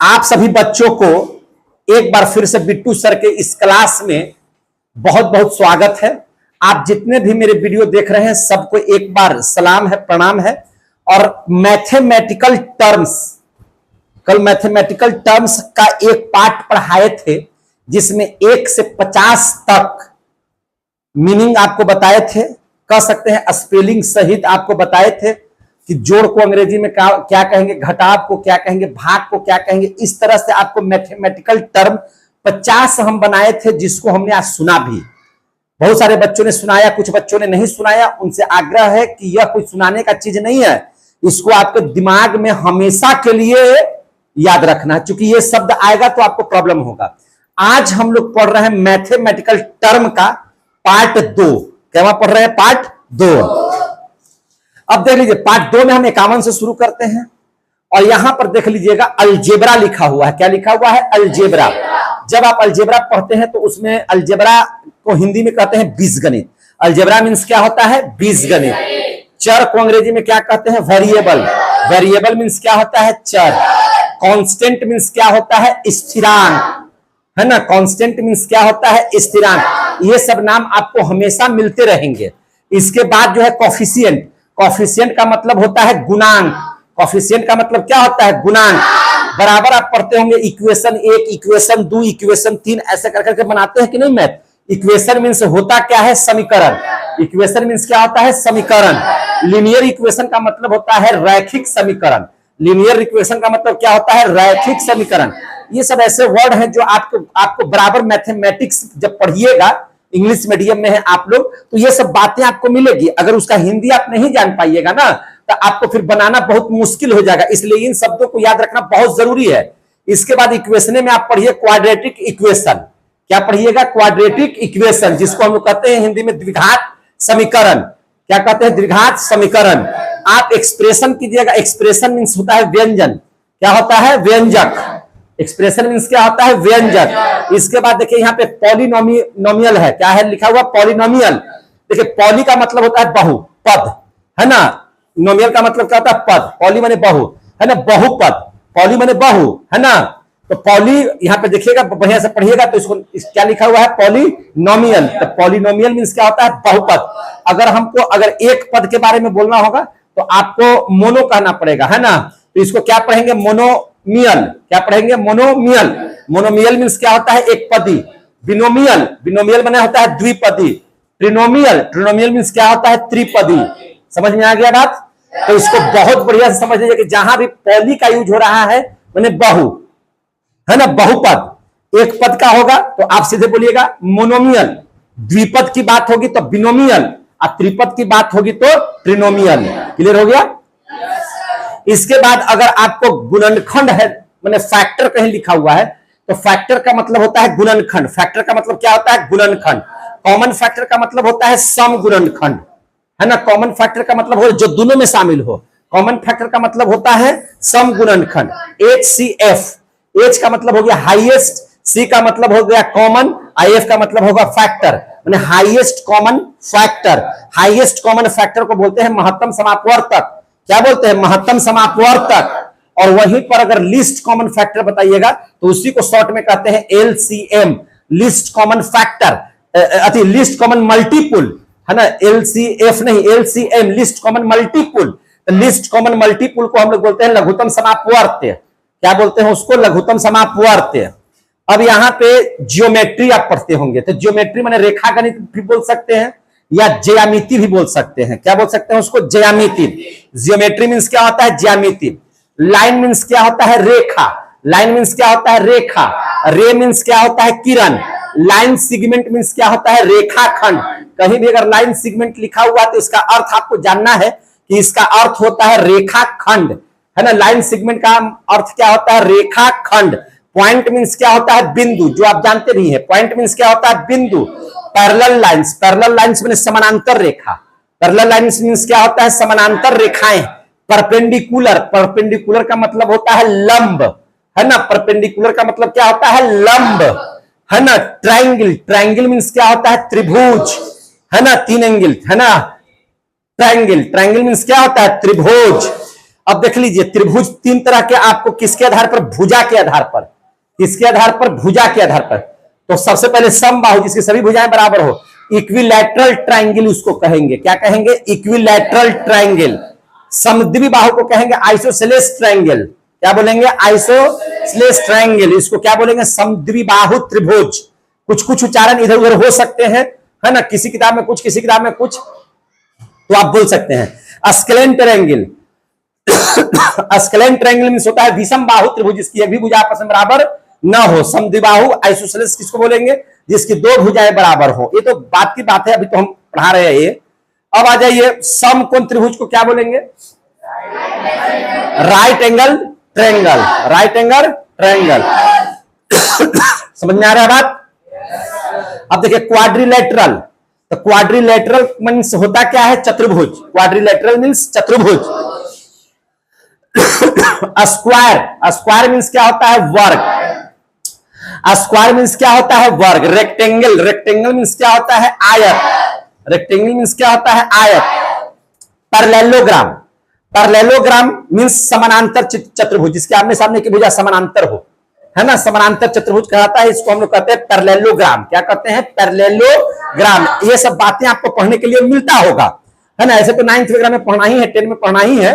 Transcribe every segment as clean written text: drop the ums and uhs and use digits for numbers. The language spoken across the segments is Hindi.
आप सभी बच्चों को एक बार फिर से बिट्टू सर के इस क्लास में बहुत बहुत स्वागत है। आप जितने भी मेरे वीडियो देख रहे हैं सबको एक बार सलाम है, प्रणाम है। और मैथमेटिकल टर्म्स, कल मैथमेटिकल टर्म्स का एक पार्ट पढ़ाए थे जिसमें 1 से 50 तक मीनिंग आपको बताए थे, कह सकते हैं स्पेलिंग सहित आपको बताए थे कि जोड़ को अंग्रेजी में क्या कहेंगे, घटाव को क्या कहेंगे, भाग को क्या कहेंगे। इस तरह से आपको मैथमेटिकल टर्म 50 हम बनाए थे जिसको हमने आज सुना भी। बहुत सारे बच्चों ने सुनाया, कुछ बच्चों ने नहीं सुनाया। उनसे आग्रह है कि यह कोई सुनाने का चीज नहीं है, इसको आपके दिमाग में हमेशा के लिए याद रखना, क्योंकि ये शब्द आएगा तो आपको प्रॉब्लम होगा। आज हम लोग पढ़ रहे हैं मैथमेटिकल टर्म का पार्ट 2। क्या पढ़ रहे हैं? पार्ट 2। अब देख लीजिए, पार्ट 2 में हम 51 से शुरू करते हैं और यहां पर देख लीजिएगा अलजेब्रा लिखा हुआ है। क्या लिखा हुआ है? अलजेब्रा। जब आप अलजेब्रा पढ़ते हैं तो उसमें अलजेब्रा को हिंदी में कहते हैं बीजगणित। अलजेब्रा मीन्स क्या होता है? बीजगणित। चर को अंग्रेजी में क्या कहते हैं? वेरिएबल। वेरिएबल मीन्स क्या होता है? चर। कांस्टेंट मीन्स क्या होता है? स्थिरांक, है ना। कांस्टेंट मीन्स क्या होता है? स्थिरांक। ये सब नाम आपको हमेशा मिलते रहेंगे। इसके बाद जो है कॉफिशिएंट। कॉफिशिएंट का मतलब होता है गुणांक। कॉफिशिएंट का मतलब क्या होता है? गुणांक। बराबर आप पढ़ते होंगे इक्वेशन 1, इक्वेशन 2, इक्वेशन 3 ऐसे कर करके बनाते हैं कि नहीं मैथ। इक्वेशन मीन्स होता क्या है? समीकरण। इक्वेशन मीन्स क्या होता है? समीकरण। लीनियर इक्वेशन का मतलब होता है रैखिक समीकरण। लीनियर इक्वेशन का मतलब क्या होता है? रैखिक समीकरण। ये सब ऐसे वर्ड हैं जो आपको बराबर मैथमेटिक्स जब पढ़िएगा, इंग्लिश मीडियम में है आप लोग, तो ये सब बातें आपको मिलेगी। अगर उसका हिंदी आप नहीं जान पाइएगा ना तो आपको फिर बनाना बहुत मुश्किल हो जाएगा। इसलिए इन शब्दों को याद रखना बहुत जरूरी है। इसके बाद इक्वेशन में आप पढ़िए क्वाड्रेटिक इक्वेशन। क्या पढ़िएगा? क्वाड्रेटिक इक्वेशन, जिसको हम लोग कहते हैं हिंदी में द्विघात समीकरण। क्या कहते हैं? द्विघात समीकरण। आप एक्सप्रेशन कीजिएगा। एक्सप्रेशन मीन्स होता है व्यंजन। क्या होता है? व्यंजक। एक्सप्रेशन मीन्स क्या होता है? व्यंजक। इसके बाद देखिए यहाँ पे पॉलिनोमियल है। क्या है लिखा हुआ? पॉलिनोमियल। देखिए पॉली का मतलब होता है बहु, पद, है ना। नोमियल का मतलब क्या होता है? पद। पॉली माने बहु, है ना। बहुपद। पॉली माने बहु, है ना। तो पॉली यहाँ पे देखिएगा, बढ़िया से पढ़िएगा तो इसको क्या लिखा हुआ है? पॉलिनोमियल। तो पॉलिनोमियल मीन्स क्या होता है? बहुपद। अगर एक पद के बारे में बोलना होगा तो आपको मोनो कहना पड़ेगा, है ना। तो इसको क्या पढ़ेंगे? मोनोमियल। क्या पढ़ेंगे? मोनोमियल। मोनोमियल मीन्स क्या होता है? एक पदी। बिनोमियल। बिनोमियल बना होता है द्विपदी। ट्रिनोमियल। ट्रिनोमियल मीन्स क्या होता है? त्रिपदी। समझ में आ गया बात? तो इसको बहुत बढ़िया से समझ लीजिए कि जहां भी पॉली का यूज हो रहा है मैंने बहु, है ना, बहुपद। एक पद का होगा तो आप सीधे बोलिएगा मोनोमियल। द्विपद की बात होगी तो बिनोमियल, और त्रिपद की बात होगी तो ट्रिनोमियल। क्लियर हो गया? इसके बाद अगर आपको गुणनखंड है, मैंने फैक्टर कहीं लिखा हुआ है, तो फैक्टर का मतलब होता है गुणनखंड। फैक्टर का मतलब क्या होता है? गुणनखंड। कॉमन फैक्टर का मतलब होता है सम गुणनखंड, है ना। कॉमन फैक्टर का मतलब हो जो दोनों में शामिल हो। कॉमन फैक्टर का मतलब होता है सम गुणनखंड। HCF। H का मतलब हो गया हाईएस्ट, C का मतलब हो गया कॉमन, IF का मतलब होगा फैक्टर, माने highest common factor. Highest common factor को बोलते हैं महत्तम समापवर्तक। क्या बोलते हैं? महत्तम समापवर्तक। और वहीं पर अगर लीस्ट कॉमन फैक्टर बताइएगा तो उसी को शॉर्ट में कहते हैं LCM, least common factor, least common multiple, है ना। LCF नहीं, LCM, least common multiple. Least common multiple को हम लोग बोलते हैं लघुत्तम समापवर्त्य। क्या बोलते हैं उसको? लघुत्तम समापवर्त्य। अब यहाँ पे ज्योमेट्री आप पढ़ते होंगे, तो ज्योमेट्री माने रेखा गणित भी बोल सकते हैं या ज्यामिति भी बोल सकते हैं। क्या बोल सकते हैं उसको? ज्यामिति। ज्योमेट्री मीन्स क्या होता है? ज्यामिति। लाइन मीन्स क्या होता है? रेखा। लाइन मीन्स क्या होता है? रेखा। रे मीन्स क्या होता है? किरण। लाइन सिगमेंट मीन्स क्या होता है? रेखाखंड। कहीं भी अगर लाइन सिगमेंट लिखा हुआ तो इसका अर्थ आपको जानना है कि इसका अर्थ होता है रेखाखंड, है ना। लाइन सिगमेंट का अर्थ क्या होता है? रेखाखंड। पॉइंट मीन्स क्या होता है? बिंदु, जो आप जानते भी हैं। पॉइंट मीन्स क्या होता है? बिंदु। Parallel lines. Parallel lines means समानांतर रेखा। पैरेलल लाइंस मीन्स क्या होता है? समानांतर रेखाएं। परपेंडिकुलर। परपेंडिकुलर का मतलब होता है लंब, है ना। परपेंडिकुलर का मतलब क्या होता है? लंब, है ना। ट्रायंगल। ट्रायंगल मीन्स क्या होता है? त्रिभुज, है ना। 3 एंगल, है ना। ट्रायंगल। ट्रायंगल मीन्स क्या होता है? त्रिभुज। अब देख लीजिए त्रिभुज तीन तरह के आपको किसके आधार पर, भुजा के आधार पर, किसके आधार पर, भुजा के आधार पर। तो सबसे पहले समबाहु जिसकी सभी भुजाएं बराबर हो, इक्विलैटरल ट्रायंगल उसको कहेंगे, क्या कहेंगे, इक्विलैटरल ट्रायंगल। समद्विबाहु को कहेंगे आइसोसेलेस ट्रायंगल, क्या बोलेंगे, आइसोसेलेस ट्रायंगल। इसको क्या बोलेंगे, समद्विबाहु त्रिभुज। कुछ कुछ उच्चारण इधर उधर हो सकते हैं, है ना, किसी किताब में कुछ, किसी किताब में कुछ, तो आप बोल सकते हैं। Scalene triangle, scalene triangle means होता है विषम बाहु त्रिभुज जिसकी एक भी भुजा आपस में बराबर न हो। समद्विबाहु आइसोसेलेस किसको बोलेंगे, जिसकी दो भुजाएं बराबर हो। ये तो बात की बात है, अभी तो हम पढ़ा रहे हैं ये। अब आ जाइए, समकोण त्रिभुज को क्या बोलेंगे, right angle triangle, right angle triangle. समझ में आ रहा है बात। अब देखिए क्वाड्रिलेटरल, तो क्वाड्रिलेटरल मींस होता क्या है, चतुर्भुज। क्वाड्रिलेटरल मींस चतुर्भुज। स्क्वायर, स्क्वायर मींस क्या होता है, वर्ग। स्क्वायर मींस क्या होता है, वर्ग। रेक्टेंगल, रेक्टेंगल मींस क्या होता है, आयत। रेक्टेंगल मींस क्या होता है, आयत। पैरेललोग्राम, पैरेललोग्राम मींस समानांतर चतुर्भुज जिसके आमने सामने की भुजा समानांतर हो, है ना, समानांतर चतुर्भुज कहलाता है। इसको हम लोग कहते हैं पैरेललोग्राम। क्या कहते हैं, पैरेललोग्राम। ये सब बातें आपको पढ़ने के लिए मिलता होगा, है ना। ऐसे तो 9th वगैरह में पढ़ना ही है, 10 में पढ़ना ही है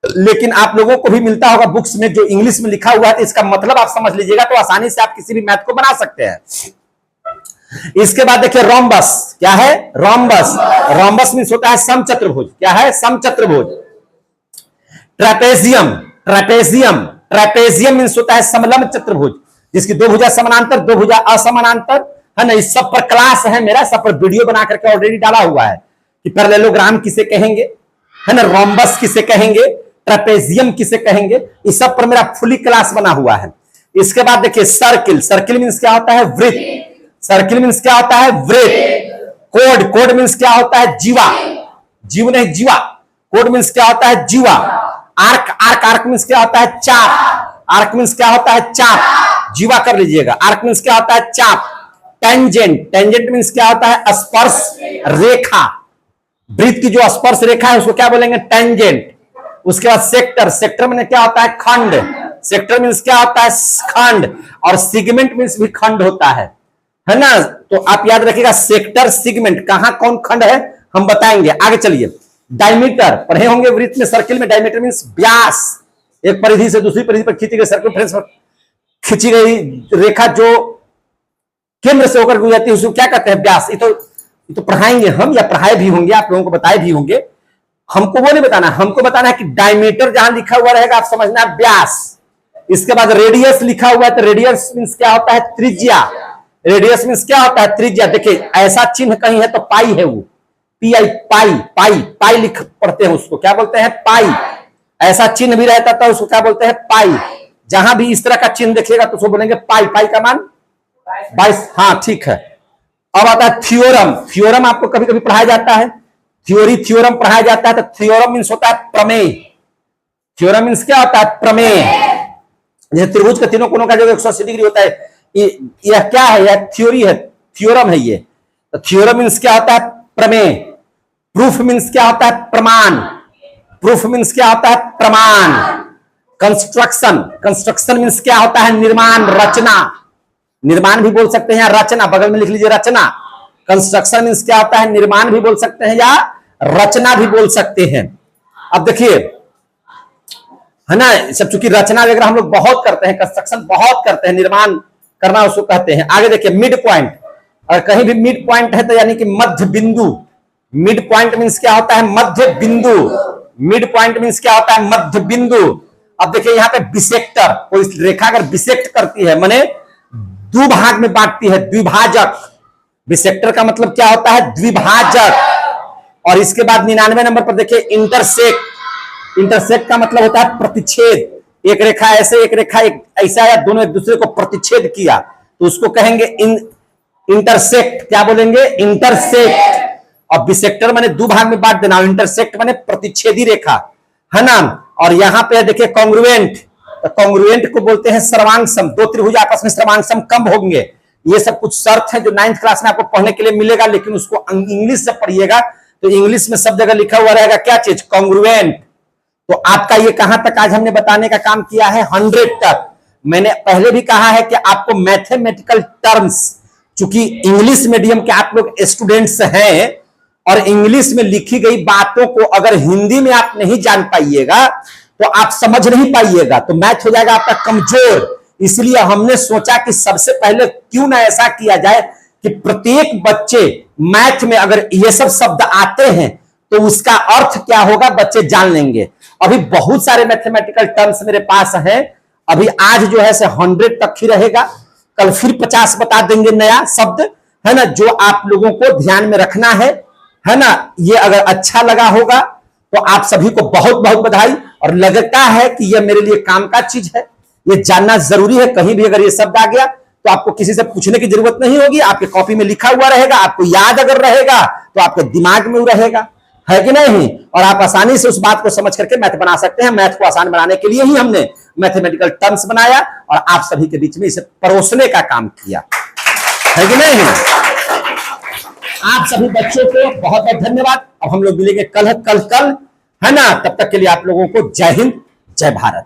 लेकिन आप लोगों को भी मिलता होगा बुक्स में जो इंग्लिश में लिखा हुआ है, तो इसका मतलब आप समझ लीजिएगा तो आसानी से आप किसी भी मैथ को बना सकते हैं। इसके बाद देखिए रोम्बस, क्या है, रोम्बस। रोम्बस मींस होता है समचतुर्भुज, क्या है, समचतुर्भुज। ट्रेपेजियम, ट्रेपेजियम, ट्रेपेजियम मींस होता है समलंब चतुर्भुज जिसकी दो भुजा समानांतर, दो भुजा असमानांतर, है ना। इस सब पर क्लास है मेरा, सब पर वीडियो बना करके ऑलरेडी डाला हुआ है कि पैरेललोग्राम किसे कहेंगे, है ना, रोम्बस किसे कहेंगे, ट्रेपेजियम किसे कहेंगे, इस सब पर मेरा फुली क्लास बना हुआ है। इसके बाद देखिए सर्किल, सर्किल मींस क्या होता है, वृत्त। सर्किल मींस क्या होता है, वृत्त। कोड, कोड मींस क्या होता है, जीवा, जीव नहीं जीवा। कोड मींस क्या होता है, जीवा। आर्क, आर्क, आर्क मींस क्या होता है, चाप। आर्क मींस क्या होता है, चाप, जीवा कर लीजिएगा। आर्क मींस क्या होता है, चाप। टेंजेंट, टेंजेंट मींस क्या होता है, स्पर्श रेखा। वृत्त की जो स्पर्श रेखा है उसको क्या बोलेंगे, टेंजेंट। उसके बाद सेक्टर, सेक्टर में क्या होता है, खंड। सेक्टर मींस क्या होता है, खंड। और सिगमेंट मींस भी खंड होता है ना। तो आप याद रखिएगा सेक्टर, सिगमेंट, कहां कौन खंड है हम बताएंगे। आगे चलिए, डायमीटर पढ़े होंगे वृत्त में, सर्किल में। डायमीटर मींस व्यास, एक परिधि से दूसरी परिधि पर खींची गई, सर्कमफ्रेंस पर खींची गई रेखा जो केंद्र से होकर गुजरती है उसको क्या कहते हैं, व्यास। ये तो पढ़ाएंगे हम, या पढ़ाए भी होंगे, आप लोगों को बताए भी होंगे। हमको वो नहीं बताना, हमको बताना है कि डायमीटर जहां लिखा हुआ रहेगा आप समझना व्यास। इसके बाद रेडियस लिखा हुआ है, तो रेडियस मींस क्या होता है, त्रिज्या। रेडियस मींस क्या होता है, त्रिज्या। देखिए ऐसा चिन्ह कहीं है तो पाई है, वो पीआई, पाई, पाई, पाई लिख पढ़ते हैं उसको क्या बोलते हैं, पाई। ऐसा चिन्ह भी रहता था उसको क्या बोलते हैं, पाई। जहां भी इस तरह का चिन्ह देखिएगा तो उसको बोलेंगे पाई। पाई का मान 22, हाँ ठीक है। अब आता है थ्योरम। थ्योरम आपको कभी कभी पढ़ाया जाता है, थ्योरी, थ्योरम पढ़ाया जाता है। तो थ्योरम मींस होता है प्रमेय। थ्योरम मींस क्या होता है, प्रमेय। जैसे त्रिभुज के तीनों कोणों का जो 180 डिग्री होता है, यह क्या है, यह थ्योरी है, थ्योरम है ये। तो थ्योरम मींस क्या होता है, प्रमेय। प्रूफ मींस क्या होता है, प्रमाण। प्रूफ मींस क्या होता है, प्रमाण। कंस्ट्रक्शन, कंस्ट्रक्शन मींस क्या होता है, निर्माण, रचना। निर्माण भी बोल सकते हैं या रचना, बगल में लिख लीजिए रचना। कंस्ट्रक्शन मींस क्या होता है, निर्माण भी बोल सकते हैं या रचना भी बोल सकते हैं। अब देखिए, है ना, सब चूंकि रचना वगैरह हम लोग बहुत करते हैं, कंस्ट्रक्शन बहुत करते हैं, निर्माण करना उसको कहते हैं। आगे देखिए मिड पॉइंट, और कहीं भी मिड पॉइंट है तो यानी कि मध्य बिंदु। मिड पॉइंट मींस क्या होता है, मध्य बिंदु। मिड पॉइंट मींस क्या होता है, मध्य बिंदु। अब देखिए यहाँ पे बिसेक्टर, कोई रेखा अगर बिसेक्ट करती है माने द्विभाग में बांटती है, द्विभाजक। बिसेक्टर का मतलब क्या होता है, द्विभाजक। और इसके बाद 99 नंबर पर देखिए इंटरसेक्ट। इंटरसेक्ट का मतलब होता है प्रतिच्छेद। एक रेखा ऐसे, एक रेखा एक ऐसा, या दोनों एक दूसरे को प्रतिच्छेद किया तो उसको कहेंगे इंटरसेक्ट। क्या बोलेंगे, इंटरसेक्ट। और बिसेक्टर माने दो भाग में बांट देना, इंटरसेक्ट माने प्रतिच्छेदी रेखा, है ना। और यहां पे देखिए कॉन्ग्रुएंट, तो कॉन्ग्रुएंट को बोलते हैं सर्वांगसम। दो त्रिभुज आपस में सर्वांगसम कब होंगे, ये सब कुछ शर्त है जो 9th क्लास में आपको पढ़ने के लिए मिलेगा, लेकिन उसको इंग्लिश से पढ़िएगा तो इंग्लिश में सब जगह लिखा हुआ रहेगा क्या चीज, कॉन्ग्रुएंट। तो आपका ये कहां तक आज हमने बताने का काम किया है, 100 तक। मैंने पहले भी कहा है कि आपको मैथमेटिकल टर्म्स, चूंकि इंग्लिश मीडियम के आप लोग स्टूडेंट्स हैं और इंग्लिश में लिखी गई बातों को अगर हिंदी में आप नहीं जान पाइएगा तो आप समझ नहीं पाइएगा, तो मैथ हो जाएगा आपका कमजोर। इसलिए हमने सोचा कि सबसे पहले क्यों ना ऐसा किया जाए कि प्रत्येक बच्चे मैथ में अगर ये सब शब्द आते हैं तो उसका अर्थ क्या होगा बच्चे जान लेंगे। अभी बहुत सारे मैथमेटिकल टर्म्स मेरे पास हैं, अभी आज जो है से 100 तक ही रहेगा, कल फिर 50 बता देंगे नया शब्द, है ना, जो आप लोगों को ध्यान में रखना है ना। ये अगर अच्छा लगा होगा तो आप सभी को बहुत बहुत बधाई, और लगता है कि यह मेरे लिए काम का चीज है, ये जानना जरूरी है। कहीं भी अगर ये शब्द आ गया तो आपको किसी से पूछने की जरूरत नहीं होगी, आपके कॉपी में लिखा हुआ रहेगा, आपको याद अगर रहेगा तो आपके दिमाग में रहेगा, है कि नहीं, और आप आसानी से उस बात को समझ करके मैथ बना सकते हैं। मैथ को आसान बनाने के लिए ही हमने मैथमेटिकल टर्म्स बनाया और आप सभी के बीच में इसे परोसने का काम किया, है कि नहीं। आप सभी बच्चों को बहुत बहुत धन्यवाद। अब हम लोग मिलेंगे कल, है ना। तब तक के लिए आप लोगों को जय हिंद, जय भारत।